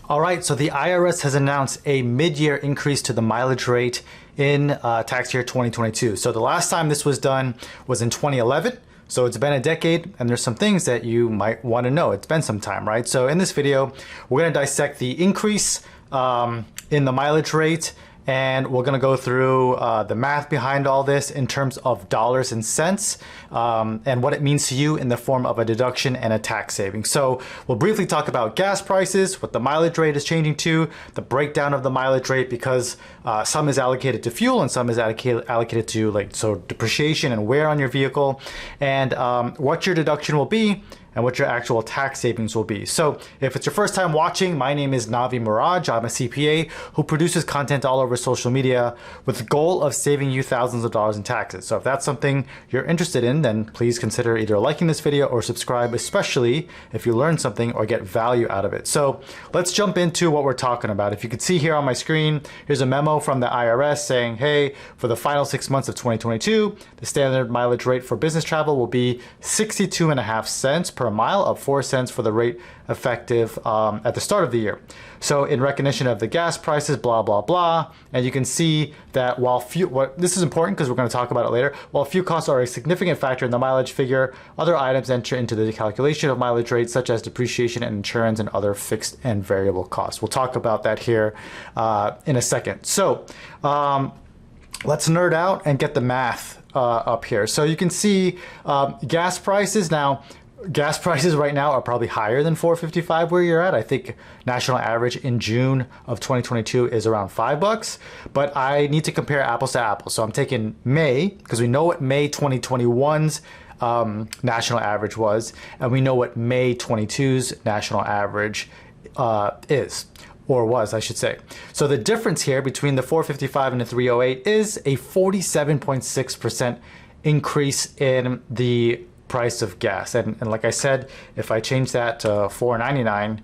All right, so the IRS has announced a mid-year increase to the mileage rate in tax year 2022. So the last time this was done was in 2011. So it's been a decade, and there's some things that you might want to know. It's been some time, right? So in this video, we're going to dissect the increase in the mileage rate, and we're going to go through the math behind all this in terms of dollars and cents, and what it means to you in the form of a deduction and a tax saving. So we'll briefly talk about gas prices, what the mileage rate is changing to, the breakdown of the mileage rate, because some is allocated to fuel and some is allocated to depreciation and wear on your vehicle, and what your deduction will be and what your actual tax savings will be. So if it's your first time watching, my name is Navi Miraj. I'm a CPA who produces content all over social media with the goal of saving you thousands of dollars in taxes. So if that's something you're interested in, then please consider either liking this video or subscribe, especially if you learn something or get value out of it. So let's jump into what we're talking about. If you can see here on my screen, here's a memo from the IRS saying, hey, for the final 6 months of 2022, the standard mileage rate for business travel will be 62.5 cents per mile, of 4 cents for the rate effective at the start of the year. So in recognition of the gas prices, blah, blah, blah. And you can see that while this is important because we're going to talk about it later, while fuel costs are a significant factor in the mileage figure, other items enter into the calculation of mileage rates, such as depreciation and insurance and other fixed and variable costs. We'll talk about that here in a second. So let's nerd out and get the math up here. So you can see gas prices now. Gas prices right now are probably higher than $4.55 where you're at. I think national average in June of 2022 is around $5, but I need to compare apples to apples. So I'm taking May, because we know what May 2021's national average was, and we know what May 22's national average is. Or was, I should say. So the difference here between the 455 and the 308 is a 47.6% increase in the price of gas. And like I said, if I change that to $4.99,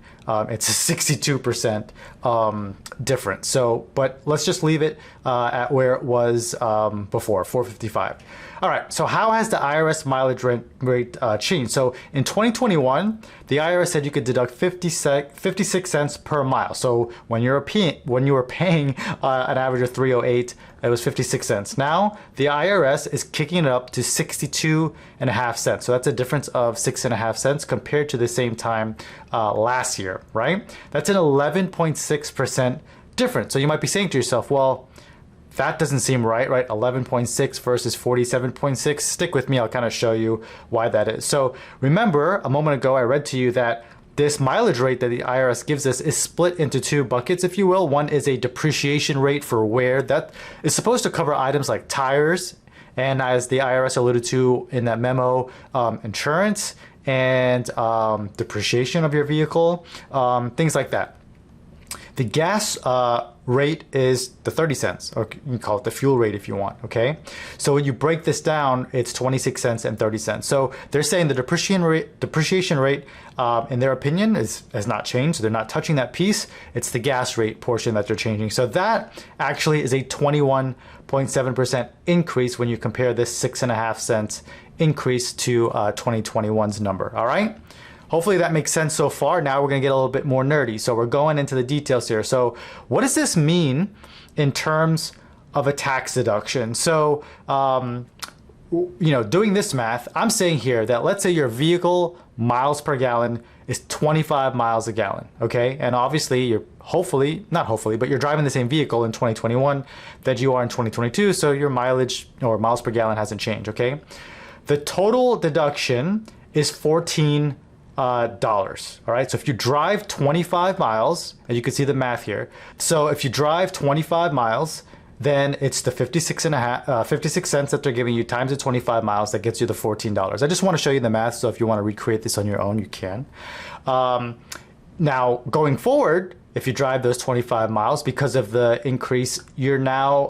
it's a 62% difference. So, but let's just leave it at where it was before, $4.55. All right, so how has the IRS mileage rate changed? So in 2021, the IRS said you could deduct 56 cents per mile. So when you were paying an average of 308, it was 56 cents. Now the IRS is kicking it up to 62.5 cents. So that's a difference of 6.5 cents compared to the same time last year, right? That's an 11.6% difference. So you might be saying to yourself, well, that doesn't seem right? 11.6 versus 47.6. Stick with me, I'll kind of show you why that is. So remember, a moment ago, I read to you that this mileage rate that the IRS gives us is split into two buckets, if you will. One is a depreciation rate for wear. That is supposed to cover items like tires, and as the IRS alluded to in that memo, insurance and depreciation of your vehicle, things like that. The gas rate is the 30 cents, or you can call it the fuel rate if you want, okay? So when you break this down, it's 26 cents and 30 cents. So they're saying the depreciation rate, in their opinion, has not changed. So they're not touching that piece. It's the gas rate portion that they're changing. So that actually is a 21.7% increase when you compare this 6.5 cents increase to 2021's number, all right? Hopefully that makes sense so far. Now we're gonna get a little bit more nerdy. So we're going into the details here. So what does this mean in terms of a tax deduction? So, doing this math, I'm saying here that let's say your vehicle miles per gallon is 25 miles a gallon, okay? And obviously you're but you're driving the same vehicle in 2021 that you are in 2022. So your mileage or miles per gallon hasn't changed, okay? The total deduction is $14. All right, so if you drive 25 miles, and you can see the math here. So if you drive 25 miles, then it's the 56 cents that they're giving you times the 25 miles that gets you the $14. I just want to show you the math, so if you want to recreate this on your own, you can. Now, going forward, if you drive those 25 miles, because of the increase, you're now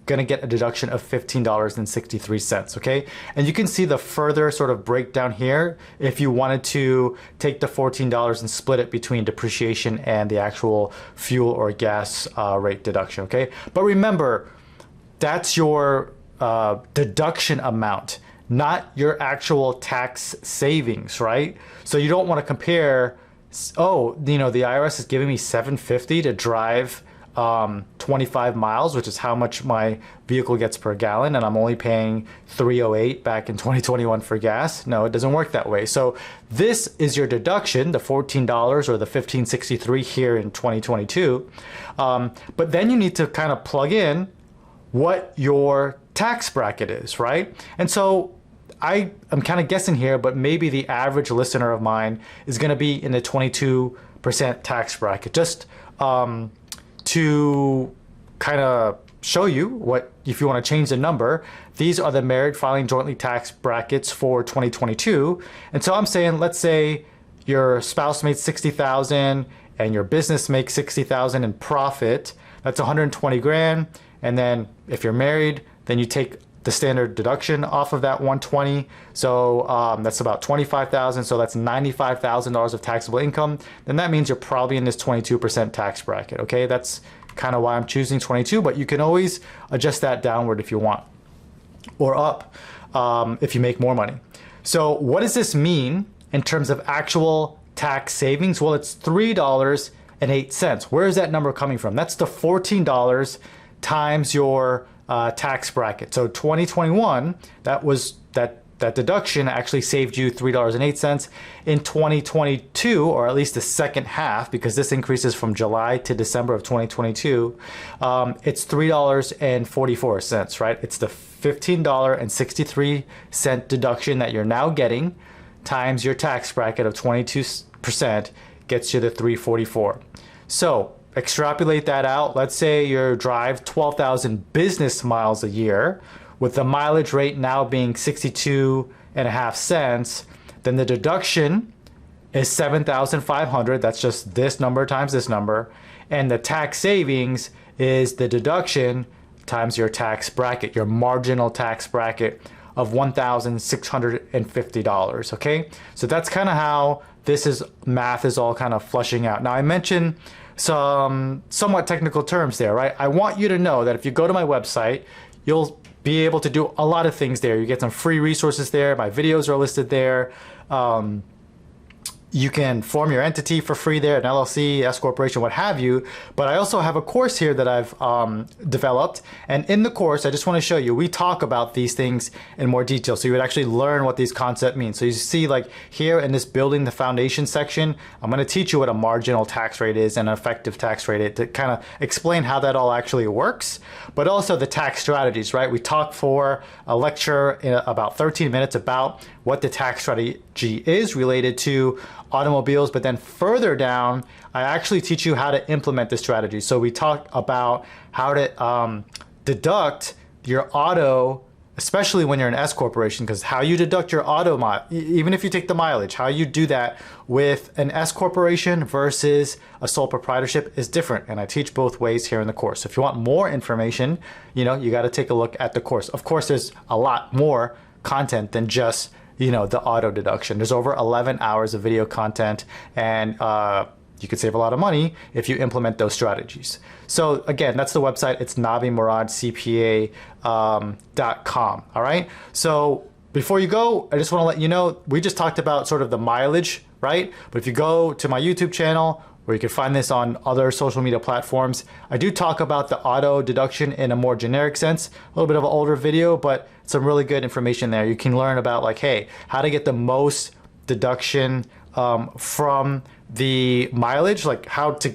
going to get a deduction of $15.63, okay? And you can see the further sort of breakdown here if you wanted to take the $14 and split it between depreciation and the actual fuel or gas rate deduction, okay? But remember, that's your deduction amount, not your actual tax savings, right? So you don't want to compare oh, the IRS is giving me $7.50 to drive 25 miles, which is how much my vehicle gets per gallon, and I'm only paying $3.08 back in 2021 for gas. No, it doesn't work that way. So this is your deduction, the $14 or the $15.63 here in 2022. But then you need to kind of plug in what your tax bracket is, right? And so I'm kind of guessing here, but maybe the average listener of mine is going to be in the 22% tax bracket. Just to kind of show you what, if you want to change the number, these are the married filing jointly tax brackets for 2022. And so I'm saying, let's say your spouse made $60,000 and your business makes $60,000 in profit. That's 120 grand. And then if you're married, then you take the standard deduction off of that 120. So that's about 25,000. So that's $95,000 of taxable income. Then that means you're probably in this 22% tax bracket. Okay, that's kind of why I'm choosing 22, but you can always adjust that downward if you want, or up if you make more money. So what does this mean in terms of actual tax savings? Well, it's $3.08. Where is that number coming from? That's the $14 times your tax bracket. So 2021, that deduction actually saved you $3.08. In 2022, or at least the second half, because this increases from July to December of 2022, it's $3.44, right? It's the $15.63 deduction that you're now getting times your tax bracket of 22% gets you the $3.44. So extrapolate that out. Let's say you drive 12,000 business miles a year, with the mileage rate now being 62.5 cents, then the deduction is 7,500. That's just this number times this number. And the tax savings is the deduction times your tax bracket, your marginal tax bracket of $1,650, okay? So that's kind of how math is all kind of flushing out. Now I mentioned some somewhat technical terms there, right? I want you to know that if you go to my website, you'll be able to do a lot of things there. You get some free resources there. My videos are listed there. You can form your entity for free there, an LLC, S corporation, what have you. But I also have a course here that I've developed. And in the course, I just want to show you, we talk about these things in more detail. So you would actually learn what these concepts mean. So you see, like here in this building the foundation section, I'm going to teach you what a marginal tax rate is and an effective tax rate to kind of explain how that all actually works. But also the tax strategies, right? We talk for a lecture in about 13 minutes about what the tax strategy is related to automobiles, but then further down, I actually teach you how to implement the strategy. So we talk about how to deduct your auto, especially when you're an S corporation, because how you deduct your auto, even if you take the mileage, how you do that with an S corporation versus a sole proprietorship is different. And I teach both ways here in the course. So if you want more information, you got to take a look at the course. Of course, there's a lot more content than just the auto deduction. There's over 11 hours of video content, and you could save a lot of money if you implement those strategies. So again, that's the website. It's navimuradcpa.com. All right. So before you go, I just want to let you know, we just talked about sort of the mileage, right? But if you go to my YouTube channel, or you can find this on other social media platforms, I do talk about the auto deduction in a more generic sense, a little bit of an older video, but some really good information there. You can learn about, like, hey, how to get the most deduction from the mileage, like how to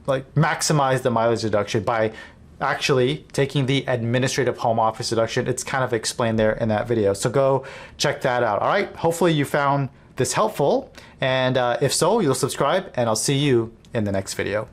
maximize the mileage deduction by actually taking the administrative home office deduction. It's kind of explained there in that video. So go check that out. All right. Hopefully you found this helpful. And if so, you'll subscribe, and I'll see you in the next video.